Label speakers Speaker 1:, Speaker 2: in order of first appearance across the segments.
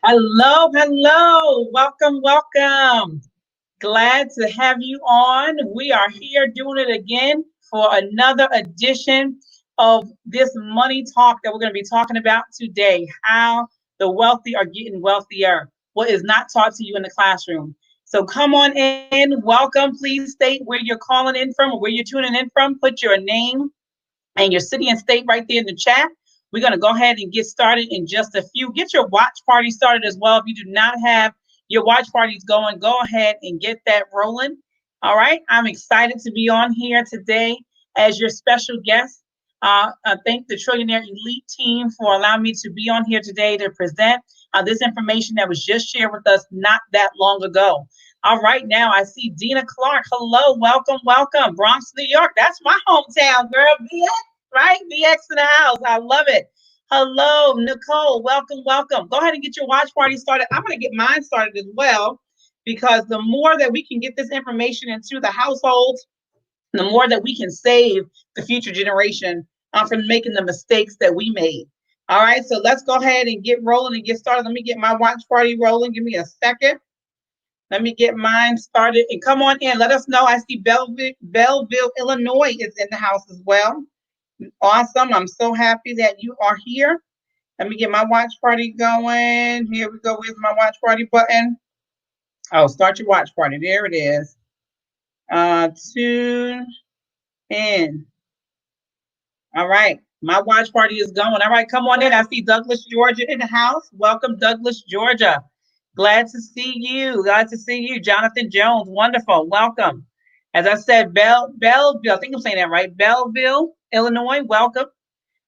Speaker 1: Hello, hello. Welcome, welcome. Glad to have you on. We are here doing it again for another edition of this money talk that we're going to be talking about today. How the wealthy are getting wealthier. What is not taught to you in the classroom. So come on in. Welcome. Please state where you're calling in from or where you're tuning in from. Put your name and your city and state right there in the chat. We're going to go ahead and get started in just a few. Get your watch party started as well. If you do not have your watch parties going, go ahead and get that rolling. All right. I'm excited to be on here today as your special guest. I thank the Trillionaire Elite team for allowing me to be on here today to present this information that was just shared with us not that long ago. All right, now I see Dina Clark. Hello, welcome, welcome. Bronx, New York. That's my hometown, girl. VX, right? VX in the house. I love it. Hello, Nicole. Welcome, welcome. Go ahead and get your watch party started. I'm going to get mine started as well, because the more that we can get this information into the households, the more that we can save the future generation from making the mistakes that we made. All right, so let's go ahead and get rolling and get started. Let me get my watch party rolling. Give me a second. Let me get mine started and come on in. Let us know. I see Belleville, Illinois is in the house as well. Awesome. I'm so happy that you are here. Let me get my watch party going. Here we go with my watch party button. Oh, start your watch party. There it is. Tune in. All right. My watch party is going. All right, come on in. I see Douglas, Georgia in the house. Welcome, Douglas, Georgia. Glad to see you. Glad to see you. Jonathan Jones. Wonderful. Welcome. As I said, Belleville, I think I'm saying that right. Belleville, Illinois. Welcome.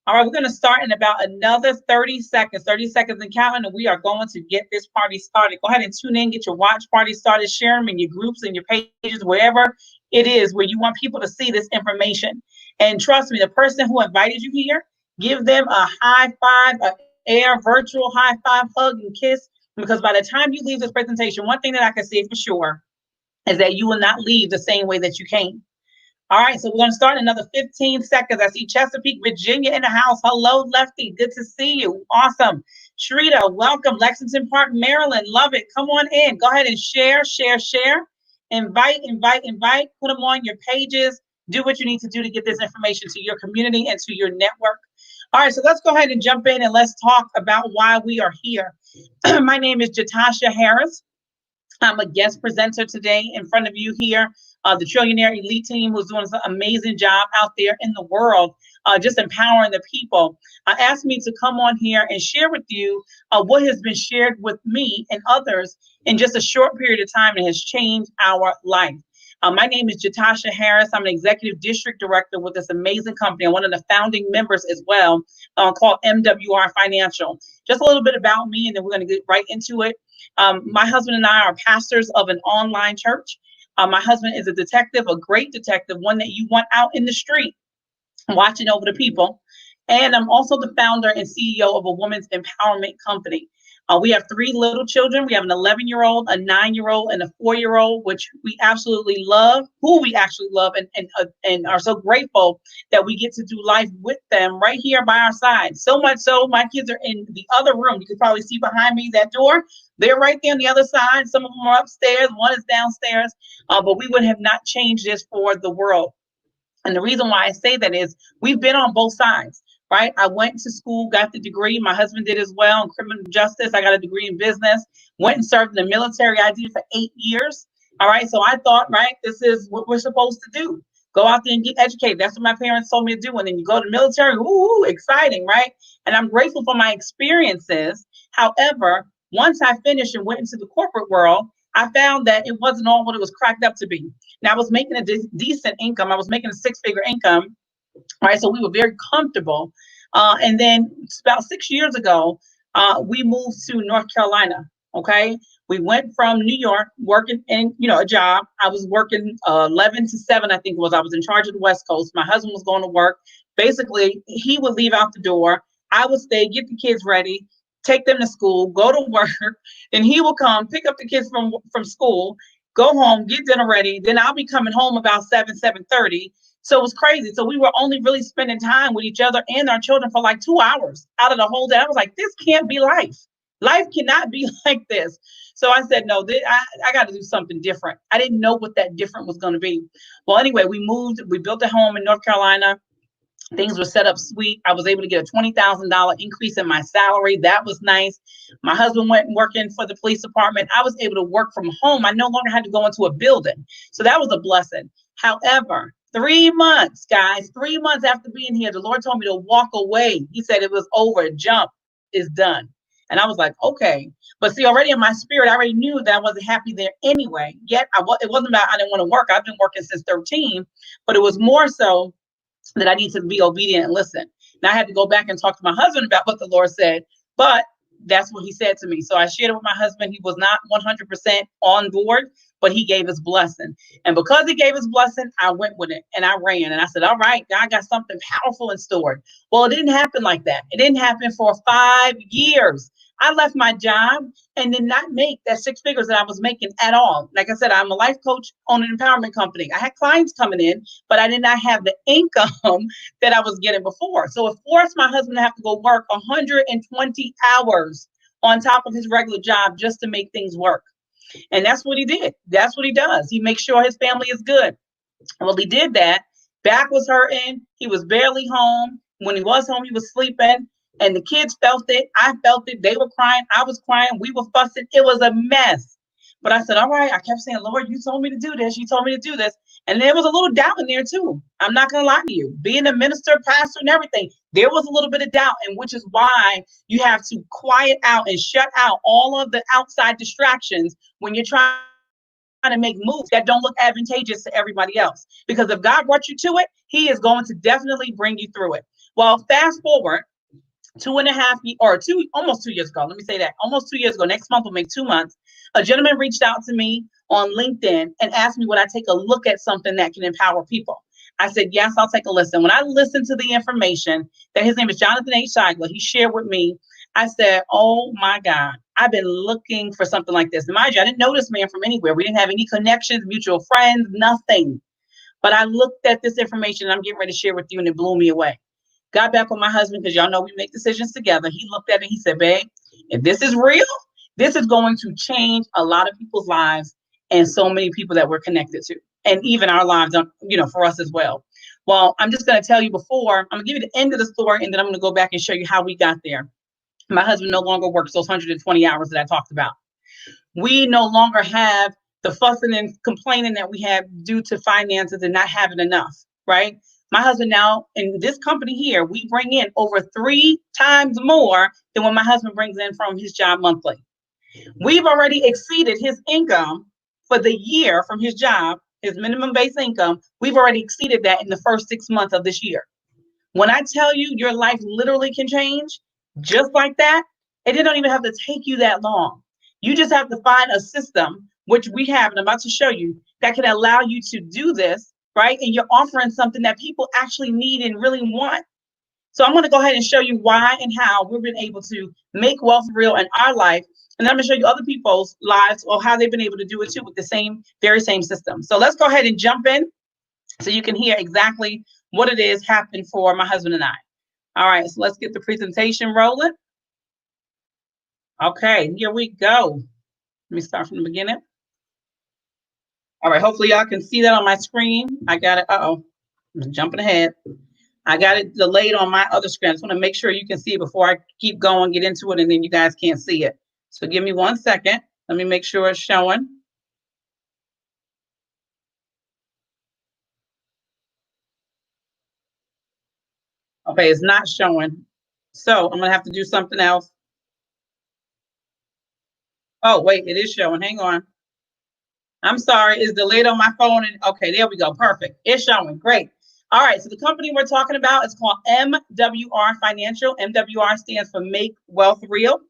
Speaker 1: All right, we're going to start in about another 30 seconds and counting, and we are going to get this party started. Go ahead and tune in, get your watch party started, share them in your groups and your pages, wherever it is where you want people to see this information. And trust me, the person who invited you here, give them a high five, an air virtual high five, hug, and kiss. Because by the time you leave this presentation, one thing that I can say for sure is that you will not leave the same way that you came. All right, so we're going to start in another 15 seconds. I see Chesapeake, Virginia in the house. Hello, Lefty. Good to see you. Awesome. Shrita, welcome. Lexington Park, Maryland. Love it. Come on in. Go ahead and share. Invite. Put them on your pages. Do what you need to do to get this information to your community and to your network. All right, so let's go ahead and jump in and let's talk about why we are here. My name is Jatasha Harris. I'm a guest presenter today in front of you here. The Trillionaire Elite team who's doing an amazing job out there in the world, just empowering the people, asked me to come on here and share with you what has been shared with me and others in just a short period of time and has changed our life. My name is Jatasha Harris. I'm an executive district director with this amazing company. I'm one of the founding members as well, called MWR Financial. Just a little bit about me, and then we're going to get right into it. My husband and I are pastors of an online church. My husband is a detective, a great detective, one that you want out in the street, watching over the people. And I'm also the founder and CEO of a women's empowerment company. We have 3 little children. We have an 11-year-old, a 9-year-old, and a 4-year-old, which we absolutely love, who we actually love and are so grateful that we get to do life with them right here by our side. So much so, my kids are in the other room. You can probably see behind me that door. They're right there on the other side. Some of them are upstairs. One is downstairs. But we would have not changed this for the world. And the reason why I say that is we've been on both sides. Right? I went to school, got the degree. My husband did as well in criminal justice. I got a degree in business, went and served in the military. I did it for 8 years. All right. So I thought, right, this is what we're supposed to do. Go out there and get educated. That's what my parents told me to do. And then you go to the military. Ooh, exciting, right? And I'm grateful for my experiences. However, once I finished and went into the corporate world, I found that it wasn't all what it was cracked up to be. Now, I was making a decent income. I was making a 6-figure income. All right, so we were very comfortable. And then about 6 years ago, we moved to North Carolina. Okay, we went from New York working in, a job. I was working 11 to 7, I think it was. I was in charge of the West Coast. My husband was going to work. Basically, he would leave out the door. I would stay, get the kids ready, take them to school, go to work. Then he will come, pick up the kids from school, go home, get dinner ready. Then I'll be coming home about 7:30. So it was crazy. So we were only really spending time with each other and our children for like 2 hours out of the whole day. I was like, this can't be life. Life cannot be like this. So I said, no, I got to do something different. I didn't know what that different was going to be. Well, anyway, we moved, we built a home in North Carolina. Things were set up sweet. I was able to get a $20,000 increase in my salary. That was nice. My husband went working for the police department. I was able to work from home. I no longer had to go into a building. So that was a blessing. However, 3 months, guys, 3 months after being here, the Lord told me to walk away. He said it was over. Jump is done. And I was like, okay. But see, already in my spirit, I already knew that I wasn't happy there anyway. Yet it wasn't about I didn't want to work. I've been working since 13, but it was more so that I need to be obedient and listen. Now I had to go back and talk to my husband about what the Lord said, but that's what he said to me. So I shared it with my husband. He was not 100% on board, but he gave his blessing. And because he gave his blessing, I went with it and I ran. And I said, all right, God got something powerful in store. Well, it didn't happen like that. It didn't happen for 5 years. I left my job and did not make that 6 figures that I was making at all. Like I said, I'm a life coach on an empowerment company. I had clients coming in, but I did not have the income that I was getting before. So it forced my husband to have to go work 120 hours on top of his regular job just to make things work. And that's what he did. That's what he does. He makes sure his family is good. Well, he did that. Back was hurting. He was barely home. When he was home, he was sleeping. And the kids felt it. I felt it. They were crying. I was crying. We were fussing. It was a mess. But I said, all right. I kept saying, Lord, you told me to do this. You told me to do this. And there was a little doubt in there too. I'm not going to lie to you. Being a minister, pastor, and everything, there was a little bit of doubt. And which is why you have to quiet out and shut out all of the outside distractions when you're trying to make moves that don't look advantageous to everybody else. Because if God brought you to it, he is going to definitely bring you through it. Well, fast forward 2.5 or almost 2 years ago. Let me say that almost 2 years ago. Next month will make 2 months. A gentleman reached out to me on LinkedIn and asked me would I take a look at something that can empower people. I said, yes, I'll take a listen. When I listened to the information that his name is Jonathan H. Seigler, he shared with me, I said, oh my God, I've been looking for something like this. And mind you, I didn't know this man from anywhere. We didn't have any connections, mutual friends, nothing. But I looked at this information and I'm getting ready to share with you and it blew me away. Got back with my husband because y'all know we make decisions together. He looked at it and he said, babe, if this is real, this is going to change a lot of people's lives and so many people that we're connected to. And even our lives, for us as well. Well, I'm just going to tell you before, I'm going to give you the end of the story and then I'm going to go back and show you how we got there. My husband no longer works those 120 hours that I talked about. We no longer have the fussing and complaining that we have due to finances and not having enough, right? My husband now in this company here, we bring in over 3 times more than what my husband brings in from his job monthly. We've already exceeded his income for the year from his job, his minimum base income. We've already exceeded that in the first 6 months of this year. When I tell you your life literally can change just like that, it don't even have to take you that long. You just have to find a system, which we have, and I'm about to show you, that can allow you to do this, right? And you're offering something that people actually need and really want. So I'm going to go ahead and show you why and how we've been able to make wealth real in our life. And I'm going to show you other people's lives or how they've been able to do it too with the very same system. So let's go ahead and jump in so you can hear exactly what it is happening for my husband and I. All right, so let's get the presentation rolling. Okay, here we go. Let me start from the beginning. All right, hopefully y'all can see that on my screen. I got it. I'm jumping ahead. I got it delayed on my other screen. I just want to make sure you can see it before I keep going, get into it, and then you guys can't see it. So give me 1 second. Let me make sure it's showing. Okay, it's not showing. So I'm going to have to do something else. Oh, wait, it is showing. Hang on. I'm sorry, it's delayed on my phone. And okay, there we go. Perfect. It's showing. Great. All right, so the company we're talking about is called MWR Financial. MWR stands for Make Wealth Real.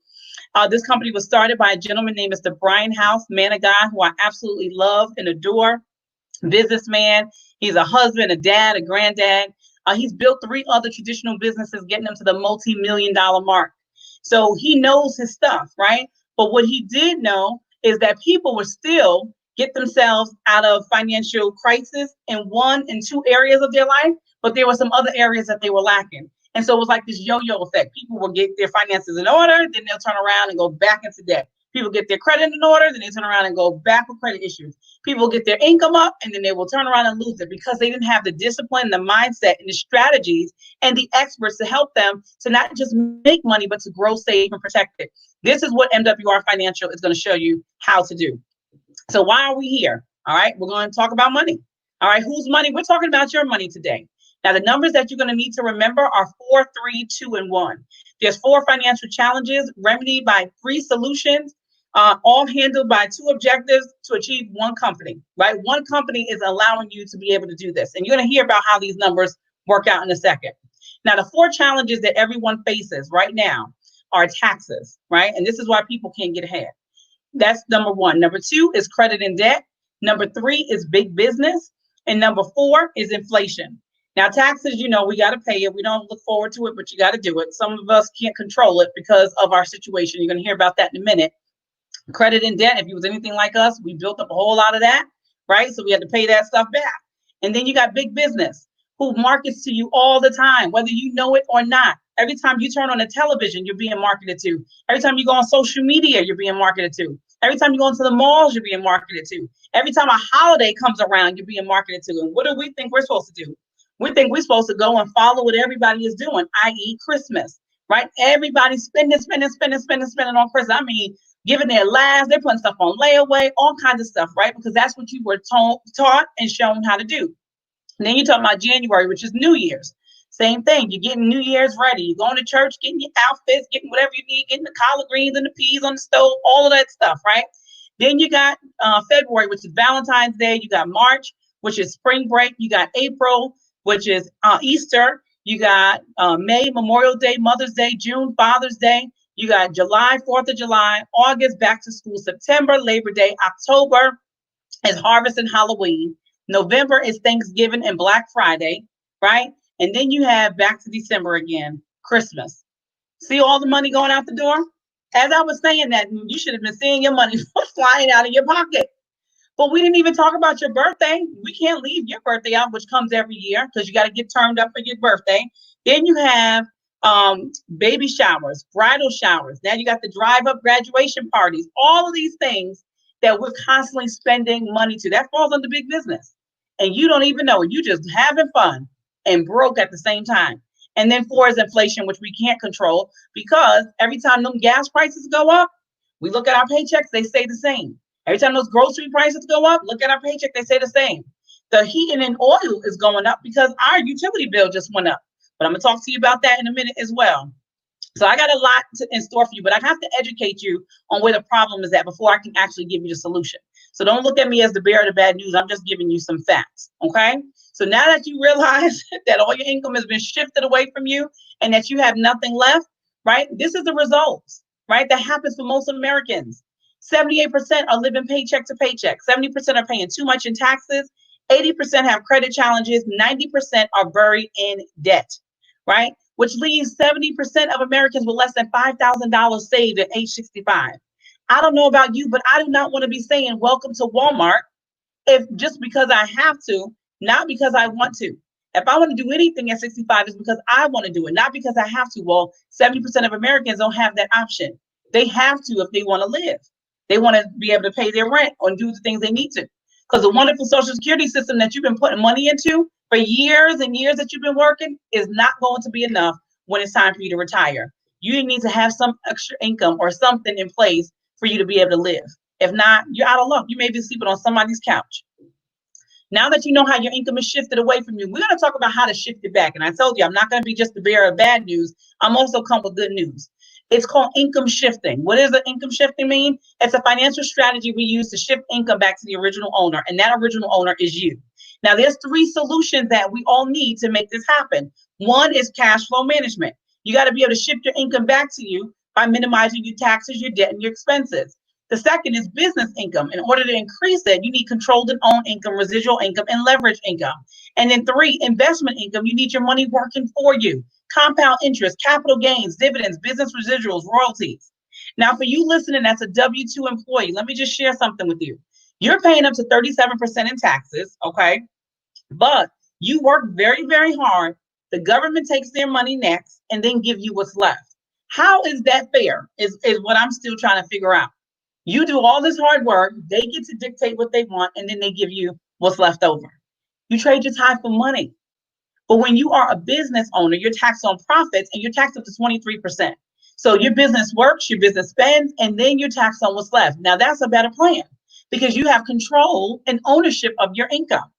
Speaker 1: This company was started by a gentleman named Mr. Brian House, man of God, who I absolutely love and adore. Businessman. He's a husband, a dad, a granddad. He's built 3 other traditional businesses, getting them to the multi-million-dollar mark. So he knows his stuff, right? But what he did know is that people were still get themselves out of financial crisis in 1 and 2 areas of their life, but there were some other areas that they were lacking. And so it was like this yo-yo effect. People will get their finances in order, then they'll turn around and go back into debt. People get their credit in order, then they turn around and go back with credit issues. People get their income up, and then they will turn around and lose it because they didn't have the discipline, the mindset, and the strategies and the experts to help them to not just make money, but to grow, save, and protect it. This is what MWR Financial is going to show you how to do. So why are we here? All right, we're going to talk about money. All right, whose money? We're talking about your money today. Now, the numbers that you're going to need to remember are 4, 3, 2, and 1. There's 4 financial challenges remedied by 3 solutions, all handled by 2 objectives to achieve 1 company, right? 1 company is allowing you to be able to do this. And you're going to hear about how these numbers work out in a second. Now, the 4 challenges that everyone faces right now are taxes, right? And this is why people can't get ahead. That's number 1. Number 2 is credit and debt. Number 3 is big business. And number 4 is inflation. Now, taxes, you know, we got to pay it. We don't look forward to it, but you got to do it. Some of us can't control it because of our situation. You're going to hear about that in a minute. Credit and debt, if you was anything like us, we built up a whole lot of that, right? So we had to pay that stuff back. And then you got big business who markets to you all the time, whether you know it or not. Every time you turn on the television, you're being marketed to. Every time you go on social media, you're being marketed to. Every time you go into the malls, you're being marketed to. Every time a holiday comes around, you're being marketed to. And what do we think we're supposed to do? We think we're supposed to go and follow what everybody is doing, i.e. Christmas, right? Everybody's spending on Christmas. I mean, giving their last, they're putting stuff on layaway, all kinds of stuff, right? Because that's what you were taught and shown how to do. And then you're talking about January, which is New Year's. Same thing. You're getting New Year's ready. You're going to church, getting your outfits, getting whatever you need, getting the collard greens and the peas on the stove, all of that stuff, right? Then you got February, which is Valentine's Day. You got March, which is spring break. You got April, which is Easter. You got May, Memorial Day, Mother's Day, June, Father's Day. You got July, 4th of July, August, back to school, September, Labor Day, October is harvest and Halloween. November is Thanksgiving and Black Friday, right? And then you have back to December again, Christmas. See all the money going out the door? As I was saying that, you should have been seeing your money flying out of your pocket. But we didn't even talk about your birthday. We can't leave your birthday out, which comes every year because you got to get turned up for your birthday. Then you have baby showers, bridal showers. Now you got the drive-up graduation parties. All of these things that we're constantly spending money to. That falls under big business. And you don't even know it. You just having fun and broke at the same time. And then 4 is inflation, which we can't control because every time them gas prices go up, we look at our paychecks, they stay the same. Every time those grocery prices go up, look at our paycheck, they stay the same. The heating and oil is going up because our utility bill just went up. But I'm going to talk to you about that in a minute as well. So I got a lot in store for you, but I have to educate you on where the problem is at before I can actually give you the solution. So don't look at me as the bearer of the bad news. I'm just giving you some facts, okay? So now that you realize that all your income has been shifted away from you and that you have nothing left, right? This is the results, right? That happens for most Americans. 78% are living paycheck to paycheck. 70% are paying too much in taxes. 80% have credit challenges. 90% are buried in debt, right? Which leaves 70% of Americans with less than $5,000 saved at age 65. I don't know about you, but I do not want to be saying welcome to Walmart if just because I have to, not because I want to. If I want to do anything at 65, it's because I want to do it, not because I have to. Well, 70% of Americans don't have that option. They have to if they want to live. They want to be able to pay their rent or do the things they need to. Because the wonderful Social Security system that you've been putting money into for years and years that you've been working is not going to be enough when it's time for you to retire. You need to have some extra income or something in place for you to be able to live. If not, you're out of luck. You may be sleeping on somebody's couch. Now that you know how your income is shifted away from you, we're going to talk about how to shift it back. And I told you, I'm not going to be just the bearer of bad news. I'm also come with good news. It's called income shifting. What does the income shifting mean? It's a financial strategy we use to shift income back to the original owner. And that original owner is you. Now, there's 3 solutions that we all need to make this happen. One is cash flow management. You got to be able to shift your income back to you by minimizing your taxes, your debt, and your expenses. The second is business income. In order to increase it, you need controlled and owned income, residual income, and leverage income. And then 3, investment income. You need your money working for you. Compound interest, capital gains, dividends, business residuals, royalties. Now, for you listening, that's a W-2 employee. Let me just share something with you. You're paying up to 37% in taxes, okay? But you work very, very hard The government takes their money next and then give you what's left. How is that fair? Is what I'm still trying to figure out. You do all this hard work, they get to dictate what they want, and then they give you what's left over. You trade your time for money. But when you are a business owner, you're taxed on profits and you're taxed up to 23%. So your business works, your business spends, and then you're taxed on what's left. Now that's a better plan because you have control and ownership of your income.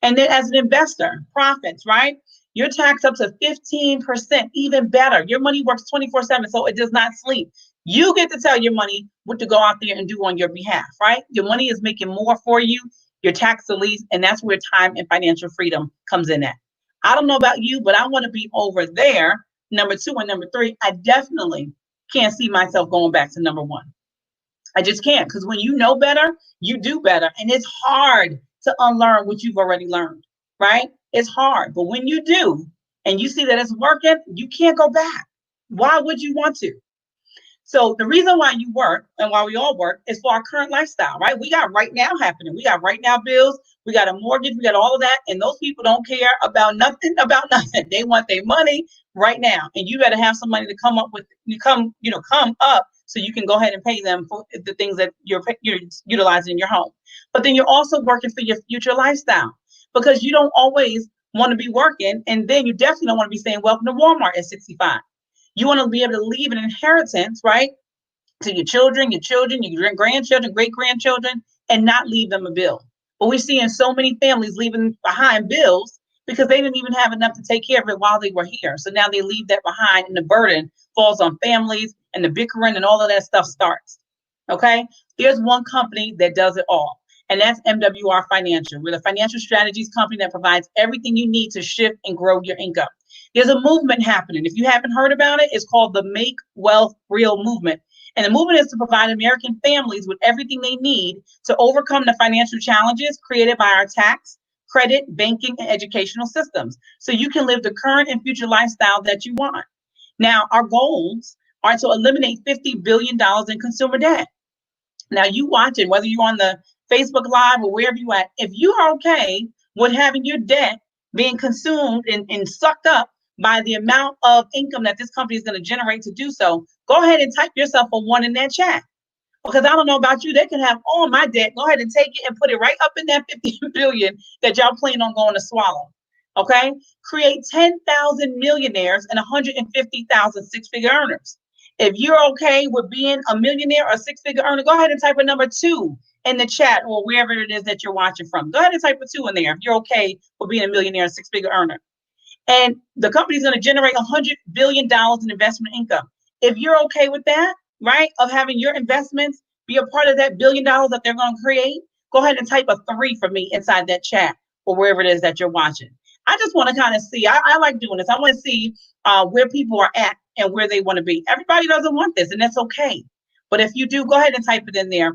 Speaker 1: And then as an investor, profits, right? You're taxed up to 15%, even better. Your money works 24/7, so it does not sleep. You get to tell your money what to go out there and do on your behalf, right? Your money is making more for you. You're tax released, and that's where time and financial freedom comes in at. I don't know about you, but I want to be over there, number two and number three. I definitely can't see myself going back to number one. I just can't, because when you know better, you do better. And it's hard to unlearn what you've already learned, right? It's hard. But when you do, and you see that it's working, you can't go back. Why would you want to? So the reason why you work and why we all work is for our current lifestyle, right? We got right now happening. We got right now bills. We got a mortgage. We got all of that. And those people don't care about nothing, about nothing. They want their money right now. And you better have some money to come up with, come up so you can go ahead and pay them for the things that you're utilizing in your home. But then you're also working for your future lifestyle because you don't always want to be working. And then you definitely don't want to be saying, welcome to Walmart at 65. You want to be able to leave an inheritance, right, to your children, your grandchildren, great-grandchildren, and not leave them a bill. But we're seeing so many families leaving behind bills because they didn't even have enough to take care of it while they were here. So now they leave that behind, and the burden falls on families, and the bickering and all of that stuff starts. Okay? There's one company that does it all, and that's MWR Financial. We're the financial strategies company that provides everything you need to shift and grow your income. There's a movement happening. If you haven't heard about it, it's called the Make Wealth Real movement. And the movement is to provide American families with everything they need to overcome the financial challenges created by our tax, credit, banking, and educational systems. So you can live the current and future lifestyle that you want. Now, our goals are to eliminate $50 billion in consumer debt. Now, you watching, whether you're on the Facebook Live or wherever you at, if you are okay with having your debt being consumed and sucked up by the amount of income that this company is going to generate to do so, go ahead and type yourself a one in that chat. Because I don't know about you, they can have all my debt. Go ahead and take it and put it right up in that 50 billion that y'all plan on going to swallow. Okay? Create 10,000 millionaires and 150,000 six-figure earners. If you're okay with being a millionaire or a six-figure earner, go ahead and type a number 2 in the chat or wherever it is that you're watching from. Go ahead and type a 2 in there if you're okay with being a millionaire or six-figure earner. And the company's going to generate $100 billion in investment income. If you're okay with that, right, of having your investments be a part of that $1 billion that they're going to create, go ahead and type a 3 for me inside that chat or wherever it is that you're watching. I just want to kind of see, I like doing this. I want to see where people are at and where they want to be. Everybody doesn't want this, and that's okay. But if you do, go ahead and type it in there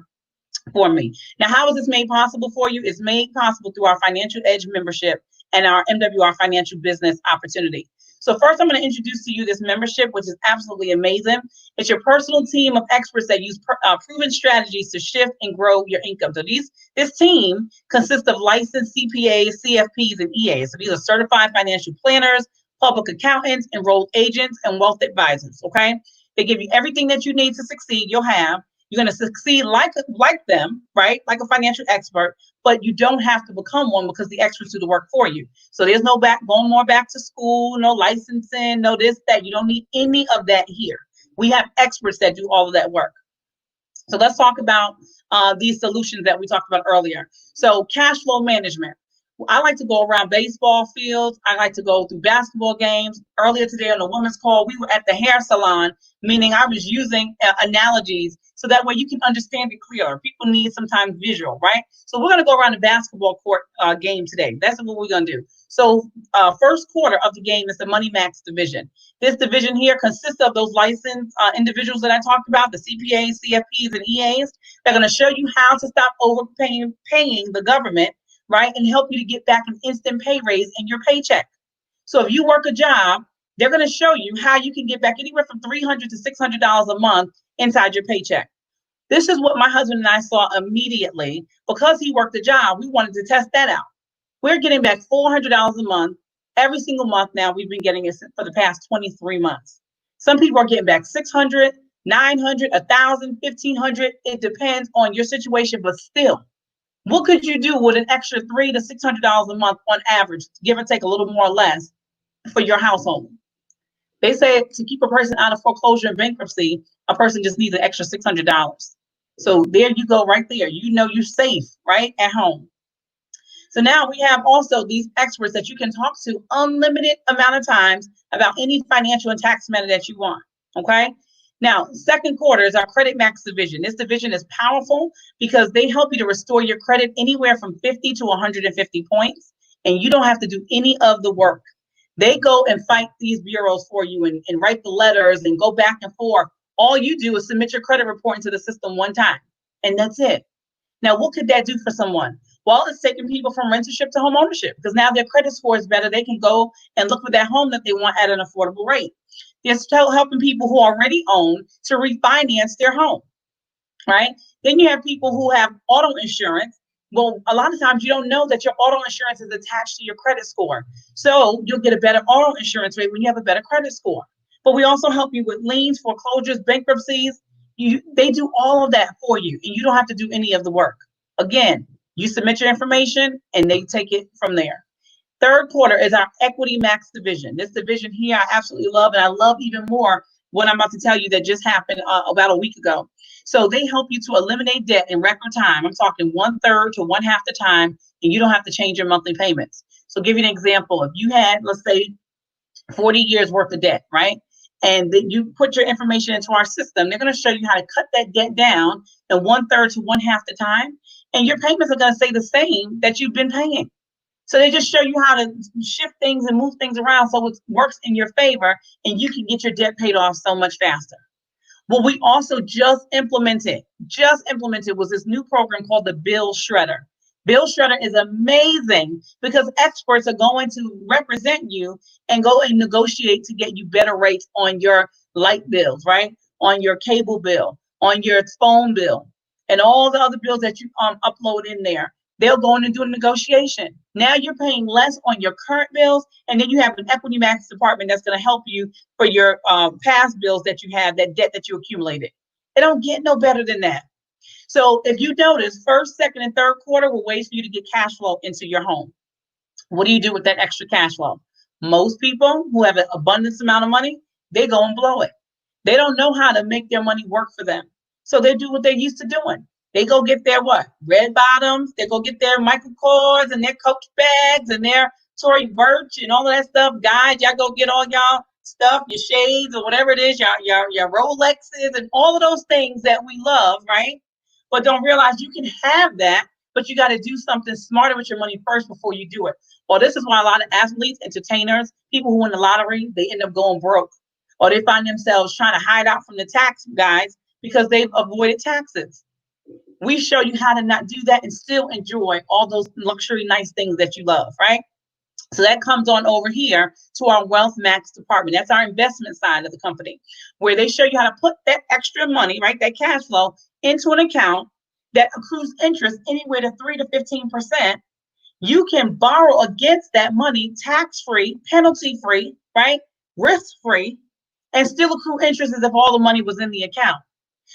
Speaker 1: for me. Now, how is this made possible for you? It's made possible through our Financial Edge membership and our MWR Financial Business Opportunity. So first, I'm going to introduce to you this membership, which is absolutely amazing. It's your personal team of experts that use proven strategies to shift and grow your income. So this team consists of licensed CPAs, CFPs, and EAs. So these are certified financial planners, public accountants, enrolled agents, and wealth advisors, okay? They give you everything that you need to succeed. You're going to succeed like them, right? Like a financial expert, but you don't have to become one because the experts do the work for you. So there's no going more back to school, no licensing, no this, that. You don't need any of that here. We have experts that do all of that work. So let's talk about these solutions that we talked about earlier. So cash flow management. I like to go around baseball fields. I like to go through basketball games. Earlier today on the women's call, we were at the hair salon, meaning I was using analogies so that way you can understand it clearer. People need sometimes visual, right? So we're going to go around the basketball court game today. That's what we're going to do. So first quarter of the game is the Money Max division. This division here consists of those licensed individuals that I talked about, the CPAs, CFPs, and EAs. They're going to show you how to stop overpaying the government, right, and help you to get back an instant pay raise in your paycheck. So if you work a job, they're going to show you how you can get back anywhere from $300 to $600 a month inside your paycheck. This is what my husband and I saw immediately. Because he worked a job, we wanted to test that out. We're getting back $400 a month Every single month now, we've been getting it for the past 23 months. Some people are getting back 600, 900, 1,000, 1,500. It depends on your situation, but still, what could you do with an extra $300 to $600 a month on average, give or take a little more or less, for your household? They say to keep a person out of foreclosure and bankruptcy, a person just needs an extra $600. So there you go, right there. You know you're safe, right, at home. So now we have also these experts that you can talk to unlimited amount of times about any financial and tax matter that you want. Okay. Now, second quarter is our Credit Max division. This division is powerful because they help you to restore your credit anywhere from 50 to 150 points, and you don't have to do any of the work. They go and fight these bureaus for you and write the letters and go back and forth. All you do is submit your credit report into the system one time, and that's it. Now, what could that do for someone? Well, it's taking people from rentership to home ownership because now their credit score is better. They can go and look for that home that they want at an affordable rate. They're still helping people who already own to refinance their home, right? Then you have people who have auto insurance. Well, a lot of times you don't know that your auto insurance is attached to your credit score. So you'll get a better auto insurance rate when you have a better credit score. But we also help you with liens, foreclosures, bankruptcies. They do all of that for you, and you don't have to do any of the work. Again, you submit your information, and they take it from there. Third quarter is our Equity Max division. This division here I absolutely love, and I love even more what I'm about to tell you that just happened about a week ago. So they help you to eliminate debt in record time. I'm talking 1/3 to 1/2 the time, and you don't have to change your monthly payments. So give you an example. If you had, let's say, 40 years worth of debt, right? And then you put your information into our system, they're going to show you how to cut that debt down in 1/3 to 1/2 the time. And your payments are going to stay the same that you've been paying. So they just show you how to shift things and move things around so it works in your favor and you can get your debt paid off so much faster. What we also just implemented was this new program called the Bill Shredder. Bill Shredder is amazing because experts are going to represent you and go and negotiate to get you better rates on your light bills, right? On your cable bill, on your phone bill, and all the other bills that you upload in there. They'll go in and do a negotiation. Now you're paying less on your current bills, and then you have an Equity Max department that's going to help you for your past bills that you have, that debt that you accumulated. It don't get no better than that. So if you notice, first, second, and third quarter were ways for you to get cash flow into your home. What do you do with that extra cash flow? Most people who have an abundance amount of money, they go and blow it. They don't know how to make their money work for them. So they do what they're used to doing. They go get their what? Red bottoms. They go get their Michael Kors and their Coach bags and their Tory Burch and all of that stuff. Guys, y'all go get all y'all stuff, your shades or whatever it is, your Rolexes and all of those things that we love, right? But don't realize you can have that, but you got to do something smarter with your money first before you do it. Well, this is why a lot of athletes, entertainers, people who win the lottery, they end up going broke. Or they find themselves trying to hide out from the tax guys because they've avoided taxes. We show you how to not do that and still enjoy all those luxury, nice things that you love, right? So that comes on over here to our Wealth Max department. That's our investment side of the company, where they show you how to put that extra money, right, that cash flow, into an account that accrues interest anywhere to 3 to 15%. You can borrow against that money tax-free, penalty-free, right, risk-free, and still accrue interest as if all the money was in the account.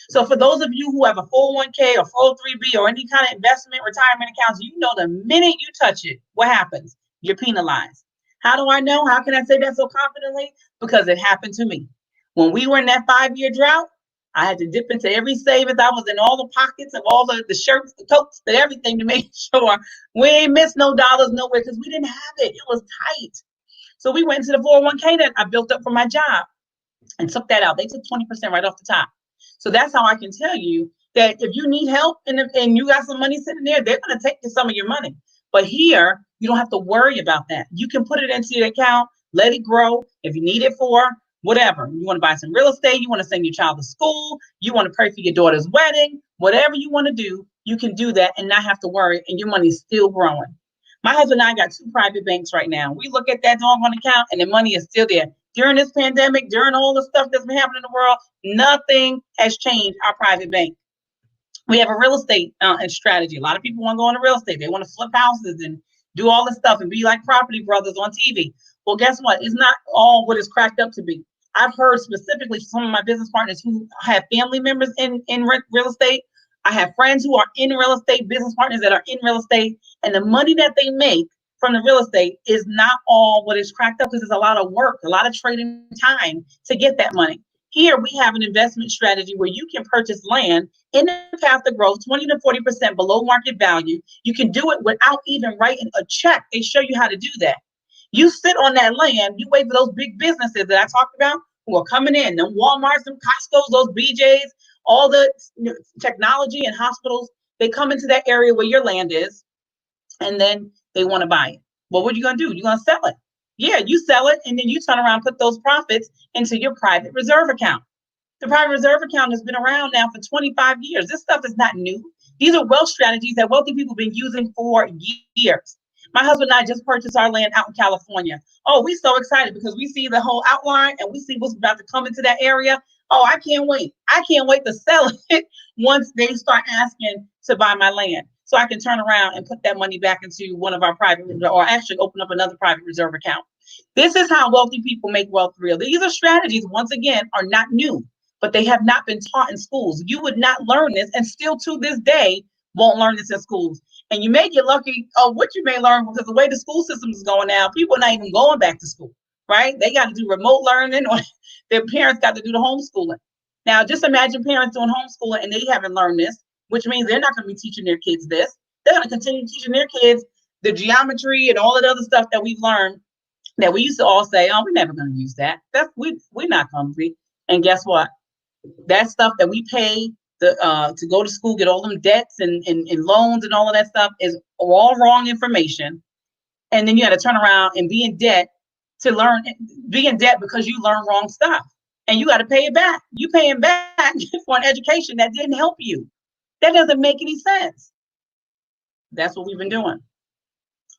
Speaker 1: So for those of you who have a 401k or 403b or any kind of investment retirement accounts, you know the minute you touch it, what happens? You're penalized. How do I know? How can I say that so confidently? Because it happened to me. When we were in that 5-year drought, I had to dip into every savings. I was in all the pockets of all the shirts, the coats, and everything to make sure we ain't missed no dollars nowhere because we didn't have it. It was tight. So we went into the 401k that I built up for my job and took that out. They took 20% right off the top. So that's how I can tell you that if you need help and you got some money sitting there, they're going to take some of your money. But here, you don't have to worry about that. You can put it into your account, let it grow. If you need it for whatever, you want to buy some real estate, you want to send your child to school, you want to pray for your daughter's wedding, whatever you want to do, you can do that and not have to worry, and your money's still growing. My husband and I got 2 private banks right now. We look at that doggone account and the money is still there. During this pandemic, during all the stuff that's been happening in the world, nothing has changed our private bank. We have a real estate strategy. A lot of people want to go into real estate. They want to flip houses and do all this stuff and be like Property Brothers on TV. Well, guess what? It's not all what it's cracked up to be. I've heard specifically some of my business partners who have family members in real estate. I have friends who are in real estate, business partners that are in real estate, and the money that they make from the real estate is not all what is cracked up because there's a lot of work, a lot of trading time to get that money. Here we have an investment strategy where you can purchase land in the path of growth, 20 to 40% below market value. You can do it without even writing a check. They show you how to do that. You sit on that land, you wait for those big businesses that I talked about who are coming in, the Walmarts, them Costco's, those BJ's, all the technology and hospitals, they come into that area where your land is, and then they want to buy it. Well, what are you going to do? You're going to sell it. Yeah, you sell it, and then you turn around and put those profits into your private reserve account. The private reserve account has been around now for 25 years. This stuff is not new. These are wealth strategies that wealthy people have been using for years. My husband and I just purchased our land out in California. Oh, we're so excited because we see the whole outline and we see what's about to come into that area. Oh, I can't wait. I can't wait to sell it once they start asking to buy my land. So I can turn around and put that money back into one of our private, or actually open up another private reserve account. This is how wealthy people make wealth real. These are strategies, once again, are not new, but they have not been taught in schools. You would not learn this, and still to this day won't learn this in schools. And you may get lucky of what you may learn because the way the school system is going now, people are not even going back to school, right? They got to do remote learning, or their parents got to do the homeschooling. Now, just imagine parents doing homeschooling and they haven't learned this, which means they're not going to be teaching their kids this. They're going to continue teaching their kids the geometry and all of the other stuff that we've learned that we used to all say, oh, we're never going to use that. We're not going to be. And guess what? That stuff that we pay to go to school, get all them debts and loans and all of that stuff is all wrong information. And then you got to turn around and be in debt be in debt because you learn wrong stuff. And you got to pay it back. You paying back for an education that didn't help you. That doesn't make any sense. That's what we've been doing.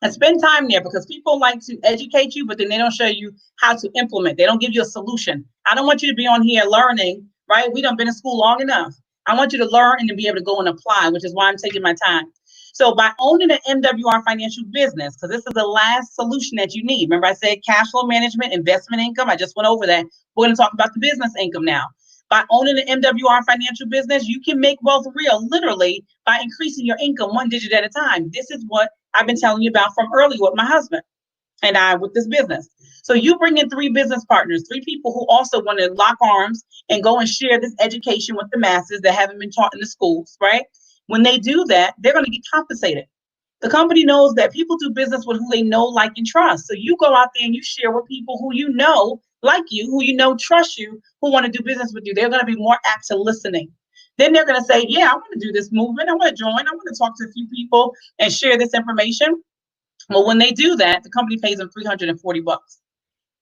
Speaker 1: And spend time there because people like to educate you, but then they don't show you how to implement. They don't give you a solution. I don't want you to be on here learning, right? We done been in school long enough. I want you to learn and to be able to go and apply, which is why I'm taking my time. So by owning an MWR financial business, because this is the last solution that you need. Remember I said cash flow management, investment income. I just went over that. We're going to talk about the business income now. By owning an MWR financial business, you can make wealth real literally by increasing your income one digit at a time. This is what I've been telling you about from earlier with my husband and I with this business. So you bring in 3 business partners, 3 people who also want to lock arms and go and share this education with the masses that haven't been taught in the schools, right? When they do that, they're going to get compensated. The company knows that people do business with who they know, like, and trust. So you go out there and you share with people who you know, like you, who you know, trust you, who want to do business with you. They're going to be more apt to listening. Then they're going to say, yeah, I want to do this movement. I want to join. I want to talk to a few people and share this information. Well, when they do that, the company pays them $340.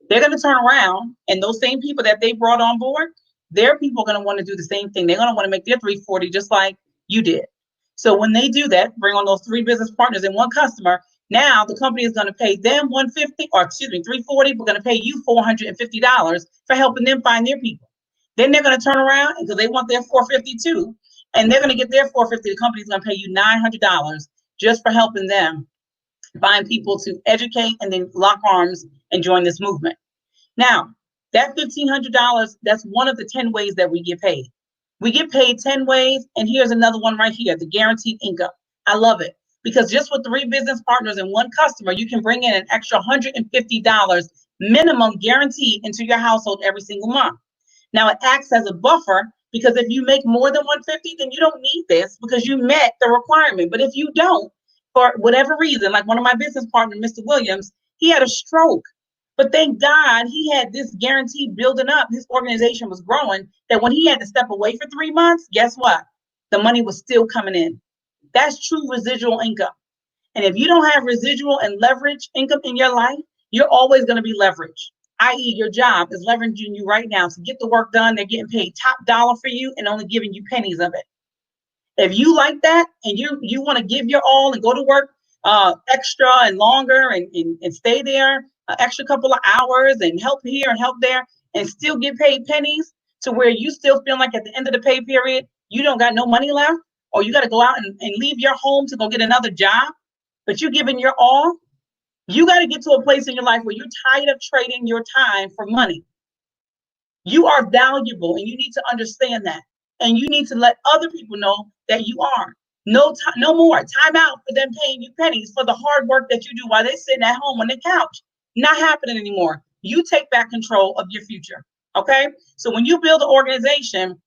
Speaker 1: They're going to turn around, and those same people that they brought on board, their people are going to want to do the same thing. They're going to want to make their $340 just like you did. So when they do that, bring on those 3 business partners and 1 customer, now the company is going to pay them $340. We're going to pay you $450 for helping them find their people. Then they're going to turn around because they want their $450 too, and they're going to get their $450. The company's going to pay you $900 just for helping them find people to educate and then lock arms and join this movement. Now, that $1,500, that's one of the 10 ways that we get paid. We get paid 10 ways, and here's another one right here, the guaranteed income. I love it because just with 3 business partners and 1 customer, you can bring in an extra $150 minimum guaranteed into your household every single month. Now, it acts as a buffer because if you make more than $150, then you don't need this because you met the requirement. But if you don't, for whatever reason, like one of my business partners, Mr. Williams, he had a stroke. But thank God he had this guarantee building up. His organization was growing that when he had to step away for 3 months, guess what? The money was still coming in. That's true residual income. And if you don't have residual and leverage income in your life, you're always going to be leveraged, i.e. your job is leveraging you right now to get the work done. They're getting paid top dollar for you and only giving you pennies of it. If you like that and you want to give your all and go to work extra and longer and stay there extra couple of hours and help here and help there and still get paid pennies to where you still feel like at the end of the pay period, you don't got no money left, or you got to go out and leave your home to go get another job, but you're giving your all, You got to get to a place in your life where you're tired of trading your time for money. You are valuable, and you need to understand that. And you need to let other people know that you are. No more time out for them paying you pennies for the hard work that you do while they're sitting at home on the couch. Not happening anymore. You take back control of your future. Okay. So when you build an organization,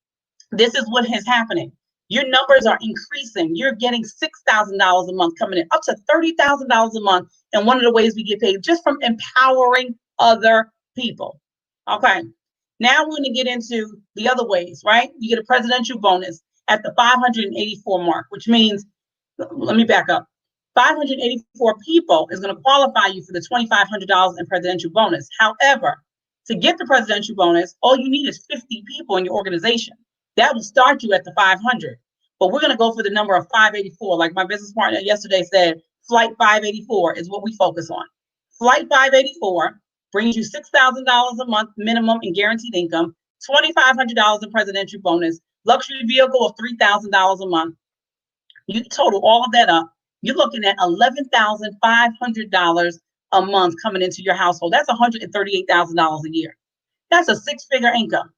Speaker 1: this is what is happening. Your numbers are increasing. You're getting $6,000 a month coming in, up to $30,000 a month. And one of the ways we get paid just from empowering other people. Okay. Now we're going to get into the other ways, right? You get a presidential bonus at the 584 mark, which means, let me back up. 584 people is going to qualify you for the $2,500 in presidential bonus. However, to get the presidential bonus, all you need is 50 people in your organization. That will start you at the 500. But we're going to go for the number of 584. Like my business partner yesterday said, flight 584 is what we focus on. Flight 584 brings you $6,000 a month minimum in guaranteed income, $2,500 in presidential bonus, luxury vehicle of $3,000 a month. You total all of that up, you're looking at $11,500 a month coming into your household. That's $138,000 a year. That's a six-figure income.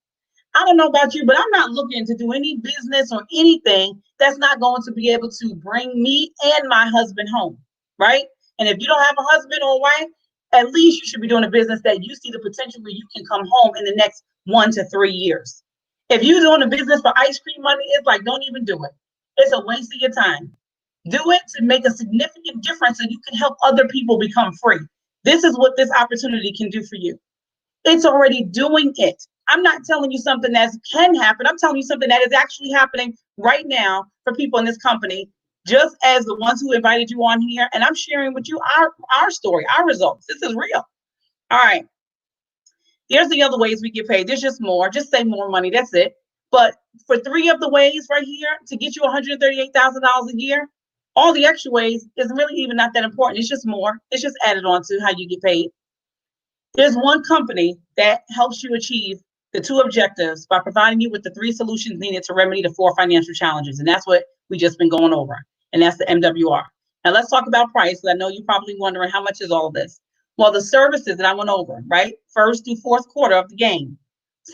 Speaker 1: I don't know about you, but I'm not looking to do any business or anything that's not going to be able to bring me and my husband home, right? And if you don't have a husband or wife, at least you should be doing a business that you see the potential where you can come home in the next 1 to 3 years. If you're doing a business for ice cream money, it's like, don't even do it. It's a waste of your time. Do it to make a significant difference so you can help other people become free. This is what this opportunity can do for you. It's already doing it. I'm not telling you something that can happen. I'm telling you something that is actually happening right now for people in this company, just as the ones who invited you on here. And I'm sharing with you our story, our results. This is real. All right. Here's the other ways we get paid. There's just more. Just say more money. That's it. But for 3 of the ways right here to get you $138,000 a year, all the extra ways is really even not that important. It's just more. It's just added on to how you get paid. There's one company that helps you achieve the 2 objectives by providing you with the 3 solutions needed to remedy the 4 financial challenges. And that's what we just been going over. And that's the MWR. Now let's talk about price. I know you're probably wondering how much is all of this. Well, the services that I went over, right? First through fourth quarter of the game,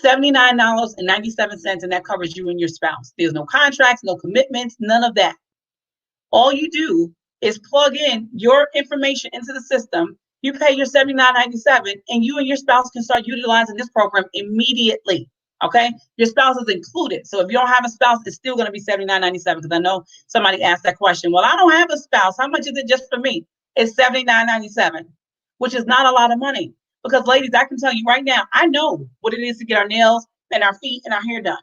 Speaker 1: $79.97, and that covers you and your spouse. There's no contracts, no commitments, none of that. All you do is plug in your information into the system. You pay your $79.97, and you and your spouse can start utilizing this program immediately. Okay, your spouse is included. So if you don't have a spouse, it's still going to be $79.97. Because I know somebody asked that question. Well, I don't have a spouse. How much is it just for me? It's $79.97, which is not a lot of money. Because ladies, I can tell you right now, I know what it is to get our nails and our feet and our hair done.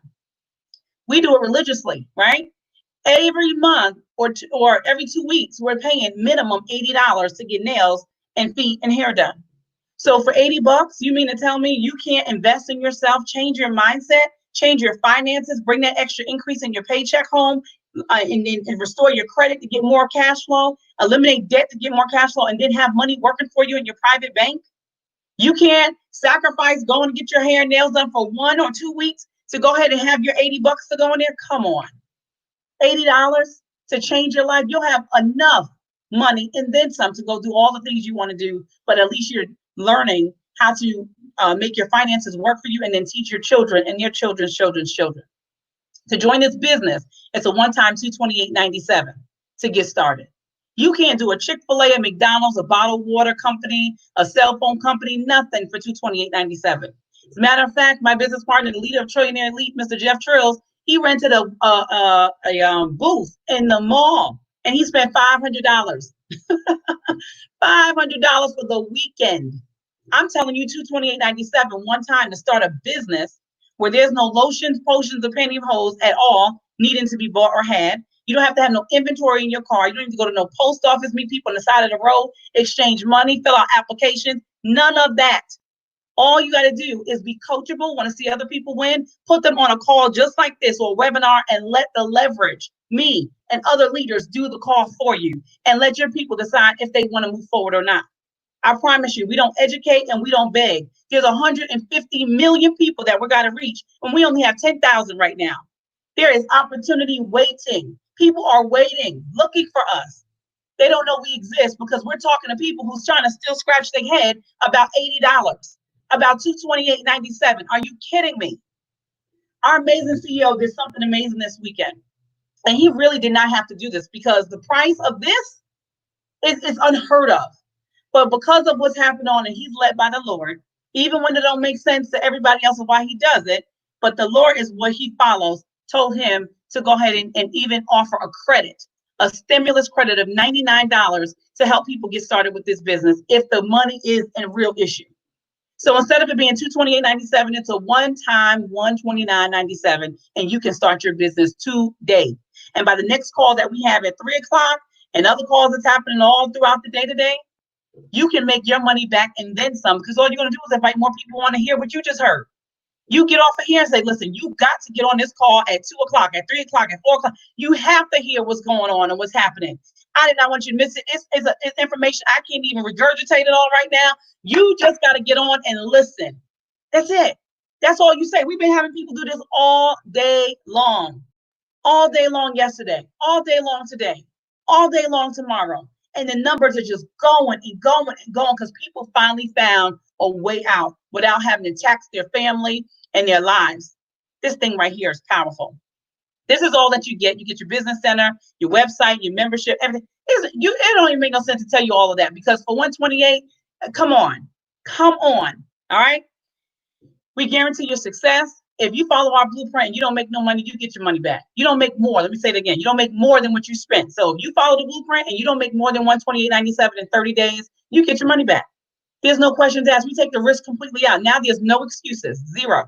Speaker 1: We do it religiously, right? Every month or every 2 weeks, we're paying minimum $80 to get nails and feet and hair done. So for $80, you mean to tell me you can't invest in yourself, change your mindset, change your finances, bring that extra increase in your paycheck home, and restore your credit to get more cash flow, eliminate debt to get more cash flow, and then have money working for you in your private bank? You can't sacrifice going to get your hair and nails done for 1 or 2 weeks to go ahead and have your $80 to go in there? Come on. $80 to change your life. You'll have enough money and then some to go do all the things you want to do, but at least you're learning how to make your finances work for you, and then teach your children and your children's children's children. To join this business, it's a one-time $228.97 to get started. You can't do a Chick-fil-A, a McDonald's, a bottled water company, a cell phone company, nothing for $228.97. As a matter of fact, my business partner, the leader of Trillionaire Elite, Mr. Jeff Trills, he rented a booth in the mall, and he spent $500. $500 for the weekend. I'm telling you, $228.97 one time to start a business where there's no lotions, potions, or pantyhose at all needing to be bought or had. You don't have to have no inventory in your car. You don't need to go to no post office, meet people on the side of the road, exchange money, fill out applications. None of that. All you got to do is be coachable, want to see other people win, put them on a call just like this or a webinar, and let the leverage, me and other leaders, do the call for you, and let your people decide if they want to move forward or not. I promise you, we don't educate and we don't beg. There's 150 million people that we got to reach, and we only have 10,000 right now. There is opportunity waiting. People are waiting, looking for us. They don't know we exist because we're talking to people who's trying to still scratch their head about $80, about $228.97. Are you kidding me? Our amazing CEO did something amazing this weekend. And he really did not have to do this because the price of this is unheard of. But because of what's happened on, and he's led by the Lord, even when it don't make sense to everybody else of why he does it, but the Lord is what he follows, told him to go ahead and even offer a credit, a stimulus credit of $99 to help people get started with this business if the money is a real issue. So instead of it being $228.97, it's a one-time $129.97, and you can start your business today. And by the next call that we have at 3 o'clock and other calls that's happening all throughout the day today, you can make your money back and then some, because all you're going to do is invite more people want to hear what you just heard. You get off of here and say, listen, you got to get on this call at 2 o'clock, at 3 o'clock, at 4 o'clock. You have to hear what's going on and what's happening. I did not want you to miss it. It's information I can't even regurgitate it all right now. You just got to get on and listen. That's it. That's all you say. We've been having people do this all day long yesterday, all day long today, all day long tomorrow. And the numbers are just going and going and going because people finally found a way out without having to tax their family and their lives. This thing right here is powerful. This is all that you get. You get your business center, your website, your membership, everything. It don't even make no sense to tell you all of that because for 128, come on. All right. We guarantee your success. If you follow our blueprint and you don't make no money, you get your money back. You don't make more. Let me say it again. You don't make more than what you spent. So if you follow the blueprint and you don't make more than $128.97 in 30 days, you get your money back. There's no questions asked. We take the risk completely out. Now there's no excuses. Zero.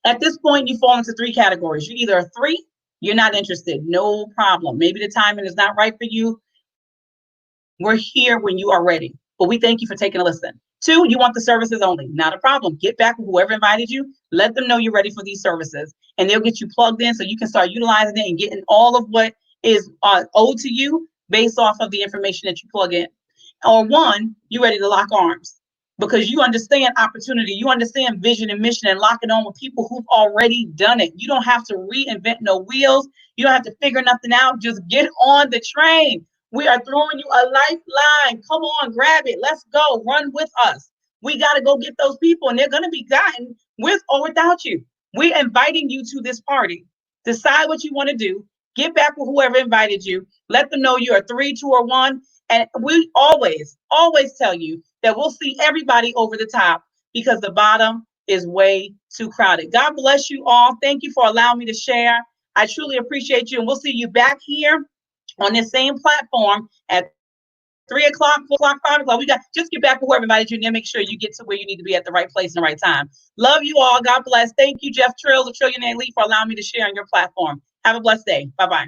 Speaker 1: At this point, you fall into 3 categories. You're either a 3, you're not interested. No problem. Maybe the timing is not right for you. We're here when you are ready. But we thank you for taking a listen. 2, you want the services only. Not a problem. Get back with whoever invited you. Let them know you're ready for these services. And they'll get you plugged in so you can start utilizing it and getting all of what is owed to you based off of the information that you plug in. Or 1, you're ready to lock arms because you understand opportunity. You understand vision and mission and locking on with people who've already done it. You don't have to reinvent no wheels. You don't have to figure nothing out. Just get on the train. We are throwing you a lifeline. Come on, grab it. Let's go. Run with us. We got to go get those people, and they're going to be gotten with or without you. We're inviting you to this party. Decide what you want to do. Get back with whoever invited you. Let them know you're a 3, 2, or 1. And we always tell you that we'll see everybody over the top because the bottom is way too crowded. God bless you all. Thank you for allowing me to share. I truly appreciate you. And we'll see you back here on this same platform at 3 o'clock, 4 o'clock, 5 o'clock. Just get back with whoever invited you and then make sure you get to where you need to be at the right place and the right time. Love you all. God bless. Thank you, Jeff Trills, the Trillionaire Elite, for allowing me to share on your platform. Have a blessed day. Bye-bye.